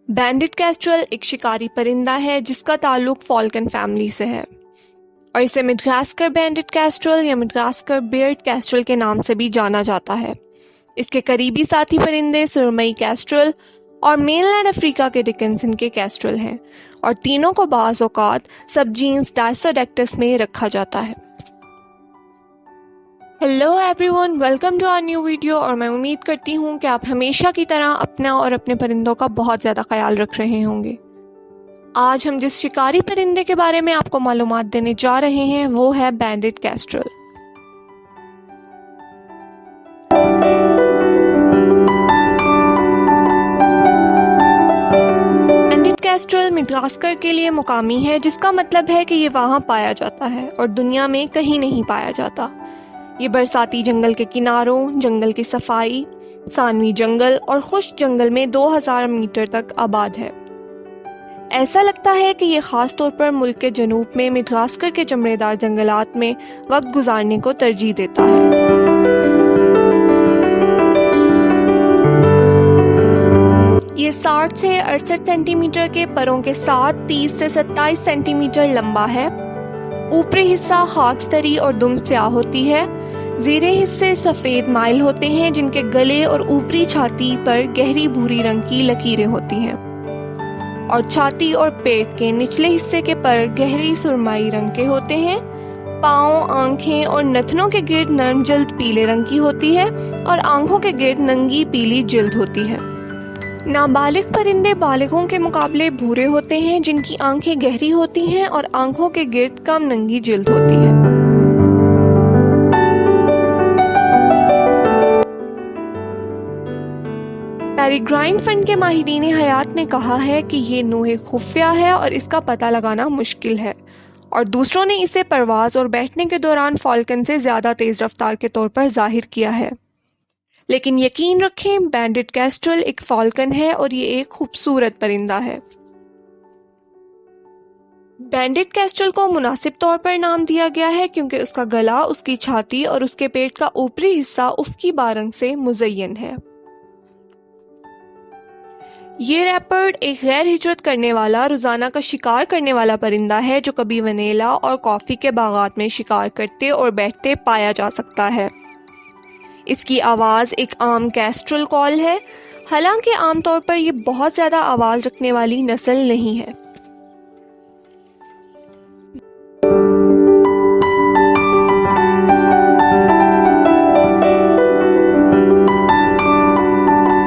Bandit Castrol एक शिकारी परिंदा है जिसका ताल्लुक फॉल्कन फैमिली से है और इसे मडागास्कर बैंडिट कैस्ट्रल या मडागास्कर बियर्ड कैस्ट्रल के नाम से भी जाना जाता है। इसके करीबी साथी परिंदे सुरमई कैस्ट्रल और मेनलैंड अफ्रीका के डिकिंसन के कैस्ट्रल हैं और तीनों को बाज़ औक़ात सब जीन्स डायसोडेक्टस में रखा जाता है। Hello everyone, welcome to our new video. और मैं उम्मीद करती हूँ कि आप हमेशा की तरह अपना और अपने परिंदों का बहुत ज़्यादा ख्याल रख रहे होंगे। आज हम जिस शिकारी परिंदे के बारे में आपको मालूमात देने जा रहे हैं वो है bandit Castrol. Bandit Castrol Madagascar के लिए मुकामी है, जिसका मतलब है कि ये वहाँ पाया जाता है और दुनिया में कहीं नहीं पाया जाता। ये बरसाती जंगल के किनारों, जंगल की सफाई, सानवी जंगल और खुश्क जंगल में 2000 मीटर तक आबाद है। ऐसा लगता है कि ये खास तौर पर मुल्क के जनूब में मडागास्कर के चमड़ेदार जंगलात में वक्त गुजारने को तरजीह देता है। ये 60 से 68 सेंटीमीटर के परों के साथ 30 से 27 सेंटीमीटर लंबा है। ऊपरी हिस्सा खाकस्तरी और दुम स्याह होती है। ज़ीरे हिस्से सफ़ेद माइल होते हैं जिनके गले और ऊपरी छाती पर गहरी भूरी रंग की लकीरें होती हैं और छाती और पेट के निचले हिस्से के पर गहरी सुरमई रंग के होते हैं। पाँव, आंखें और नथनों के गिर्द नरम जल्द पीले रंग की होती है और आंखों के गिर्द नंगी पीली जल्द होती है। नाबालिग परिंदे बालिगों के मुकाबले भूरे होते हैं, जिनकी आंखें गहरी होती हैं और आंखों के गिर्द कम नंगी जिल्द होती है। पेरिग्राइन फंड के माहिरीन हयात ने कहा है कि ये नोहे खुफिया है और इसका पता लगाना मुश्किल है, और दूसरों ने इसे परवाज और बैठने के दौरान फॉल्कन से ज़्यादा तेज़ रफ्तार के तौर पर जाहिर किया है। लेकिन यकीन रखें, बैंडिट कैस्ट्रल एक फॉल्कन है और ये एक खूबसूरत परिंदा है। बैंडिट कैस्ट्रल को मुनासिब तौर पर नाम दिया गया है क्योंकि उसका गला, उसकी छाती और उसके पेट का ऊपरी हिस्सा उफ़क़ी बारंग से मुज़य्यन है। ये रैपर्ड एक गैर हिजरत करने वाला, रोज़ाना का शिकार करने वाला परिंदा है जो कभी वनीला और कॉफ़ी के बागात में शिकार करते और बैठते पाया जा सकता है। इसकी आवाज़ एक आम कैस्ट्रल कॉल है, हालांकि आमतौर पर यह बहुत ज़्यादा आवाज़ रखने वाली नस्ल नहीं है।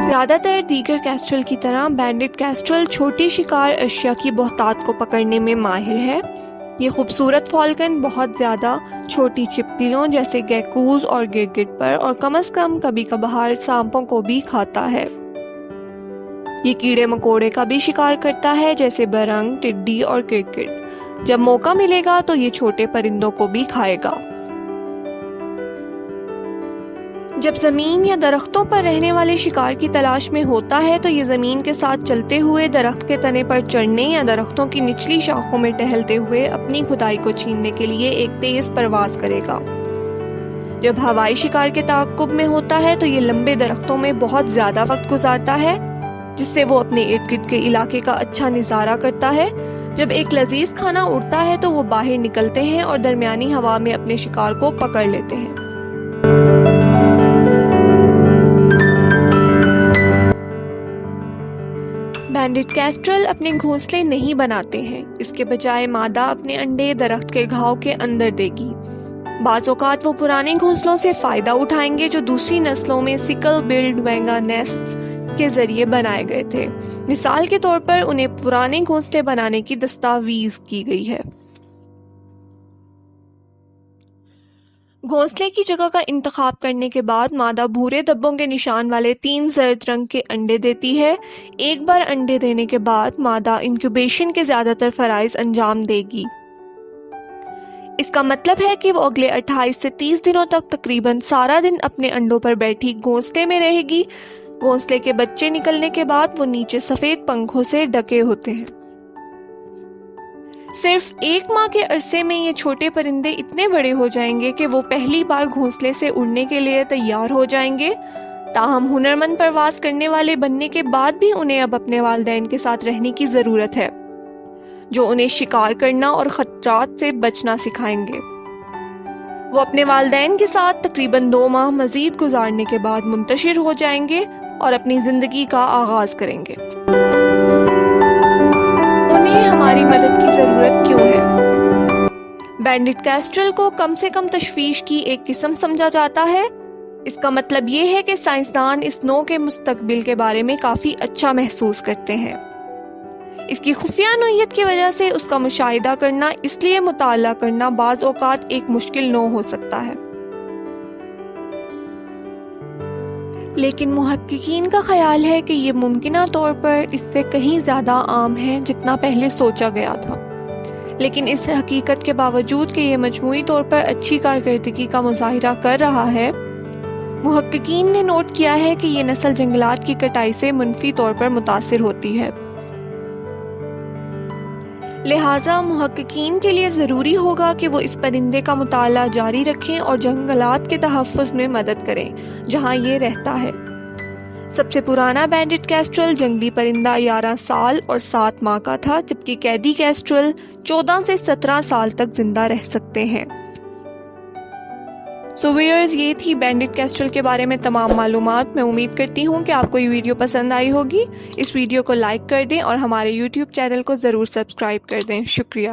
ज़्यादातर दीगर कैस्ट्रल की तरह बैंडिट कैस्ट्रल छोटी शिकार अशिया की बहुतात को पकड़ने में माहिर है। ये खूबसूरत फॉल्कन बहुत ज़्यादा छोटी छिपकलियों जैसे गेकूज और गिरगिट पर और कम से कम कभी कभार सांपों को भी खाता है। ये कीड़े मकोड़े का भी शिकार करता है जैसे बरंग, टिड्डी और किरकिट। जब मौका मिलेगा तो ये छोटे परिंदों को भी खाएगा। जब ज़मीन या दरख्तों पर रहने वाले शिकार की तलाश में होता है तो ये ज़मीन के साथ चलते हुए दरख्त के तने पर चढ़ने या दरख्तों की निचली शाखों में टहलते हुए अपनी खुदाई को छीनने के लिए एक तेज़ परवाज़ करेगा। जब हवाई शिकार के ताक़ुब में होता है तो ये लंबे दरख्तों में बहुत ज़्यादा वक्त गुजारता है, जिससे वो अपने इर्द गिर्द के इलाके का अच्छा नज़ारा करता है। जब एक लजीज खाना उड़ता है तो वो बाहर निकलते हैं और दरमियानी हवा में अपने शिकार को पकड़ लेते हैं। बैंडिट कैस्ट्रल अपने घोंसले नहीं बनाते हैं, इसके बजाय मादा अपने अंडे दरख्त के घाव के अंदर देगी। बाज़ औक़ात वो पुराने घोंसलों से फ़ायदा उठाएंगे जो दूसरी नस्लों में सिकल बिल्ड वेंगा नेस्ट्स के ज़रिए बनाए गए थे। मिसाल के तौर पर उन्हें पुराने घोंसले बनाने की दस्तावीज़ की गई है। घोंसले की जगह का इंतखाब करने के बाद मादा भूरे धब्बों के निशान वाले 3 जर्द रंग के अंडे देती है। एक बार अंडे देने के बाद मादा इंक्यूबेशन के ज़्यादातर फ़राइज़ अंजाम देगी। इसका मतलब है कि वो अगले 28 से 30 दिनों तक तकरीबन सारा दिन अपने अंडों पर बैठी घोंसले में रहेगी। घोंसले के बच्चे निकलने के बाद वो नीचे सफ़ेद पंखों से ढके होते हैं। सिर्फ 1 माह के अरसे में ये छोटे परिंदे इतने बड़े हो जाएंगे कि वो पहली बार घोंसले से उड़ने के लिए तैयार हो जाएंगे। تاہم ہنرمند پرواز کرنے والے بننے کے بعد بھی انہیں اب اپنے والدین کے ساتھ رہنے کی ضرورت ہے، جو انہیں شکار کرنا اور خطرات سے بچنا سکھائیں گے۔ وہ اپنے والدین کے ساتھ تقریباً 2 ماہ مزید گزارنے کے بعد منتشر ہو جائیں گے اور اپنی زندگی کا آغاز کریں گے۔ انہیں ہماری مدد کی ضرورت کیوں ہے؟ بینڈٹ کیسٹرل کو کم سے کم تشویش کی ایک قسم سمجھا جاتا ہے۔ اس کا مطلب یہ ہے کہ سائنسدان اس نو کے مستقبل کے بارے میں کافی اچھا محسوس کرتے ہیں۔ اس کی خفیہ نوعیت کی وجہ سے اس کا مشاہدہ کرنا، اس لیے مطالعہ کرنا بعض اوقات ایک مشکل نو ہو سکتا ہے۔ لیکن محققین کا خیال ہے کہ یہ ممکنہ طور پر اس سے کہیں زیادہ عام ہے جتنا پہلے سوچا گیا تھا۔ لیکن اس حقیقت کے باوجود کہ یہ مجموعی طور پر اچھی کارکردگی کا مظاہرہ کر رہا ہے، محققین نے نوٹ کیا ہے کہ یہ نسل جنگلات کی کٹائی سے منفی طور پر متاثر ہوتی ہے۔ لہٰذا محققین کے لیے ضروری ہوگا کہ وہ اس پرندے کا مطالعہ جاری رکھیں اور جنگلات کے تحفظ میں مدد کریں جہاں یہ رہتا ہے۔ سب سے پرانا بینڈٹ کیسٹرل جنگلی پرندہ 11 سال اور 7 ماہ کا تھا، جبکہ قیدی کیسٹرل 14 سے 17 سال تک زندہ رہ سکتے ہیں۔ ویورز، یہ تھی بینڈٹ کیسٹرل کے بارے میں تمام معلومات۔ میں امید کرتی ہوں کہ آپ کو یہ ویڈیو پسند آئی ہوگی۔ اس ویڈیو کو لائک کر دیں اور ہمارے YouTube چینل کو ضرور سبسکرائب کر دیں۔ شکریہ۔